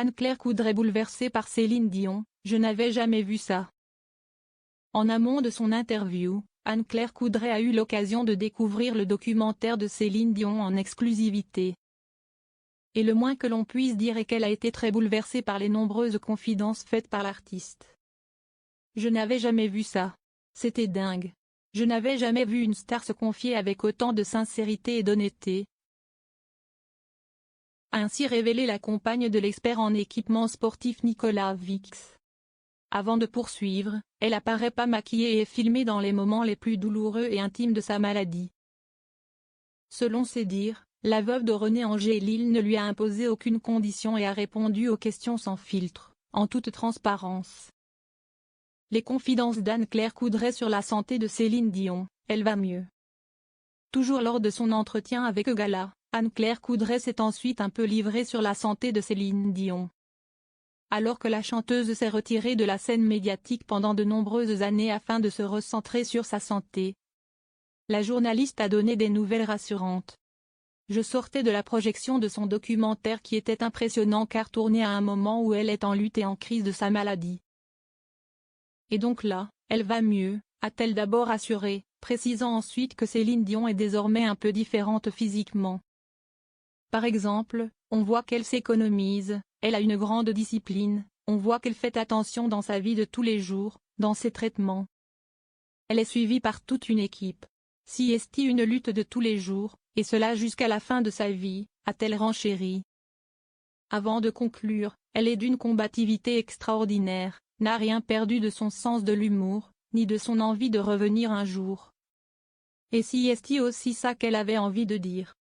Anne-Claire Coudray bouleversée par Céline Dion, je n'avais jamais vu ça. En amont de son interview, Anne-Claire Coudray a eu l'occasion de découvrir le documentaire de Céline Dion en exclusivité. Et le moins que l'on puisse dire est qu'elle a été très bouleversée par les nombreuses confidences faites par l'artiste. Je n'avais jamais vu ça. C'était dingue. Je n'avais jamais vu une star se confier avec autant de sincérité et d'honnêteté. A ainsi révélé la compagne de l'expert en équipement sportif Nicolas Vix. Avant de poursuivre, elle apparaît pas maquillée et est filmée dans les moments les plus douloureux et intimes de sa maladie. Selon ses dires, la veuve de René Angélil ne lui a imposé aucune condition et a répondu aux questions sans filtre, en toute transparence. Les confidences d'Anne-Claire Coudray sur la santé de Céline Dion, elle va mieux. Toujours lors de son entretien avec Gala, Anne-Claire Coudray s'est ensuite un peu livrée sur la santé de Céline Dion. Alors que la chanteuse s'est retirée de la scène médiatique pendant de nombreuses années afin de se recentrer sur sa santé, la journaliste a donné des nouvelles rassurantes. Je sortais de la projection de son documentaire qui était impressionnant car tourné à un moment où elle est en lutte et en crise de sa maladie. Et donc là, elle va mieux, a-t-elle d'abord assuré, précisant ensuite que Céline Dion est désormais un peu différente physiquement. Par exemple, on voit qu'elle s'économise, elle a une grande discipline, on voit qu'elle fait attention dans sa vie de tous les jours, dans ses traitements. Elle est suivie par toute une équipe. Si est une lutte de tous les jours, et cela jusqu'à la fin de sa vie, a-t-elle renchéri. Avant de conclure, elle est d'une combativité extraordinaire, n'a rien perdu de son sens de l'humour, ni de son envie de revenir un jour. Et si est aussi ça qu'elle avait envie de dire.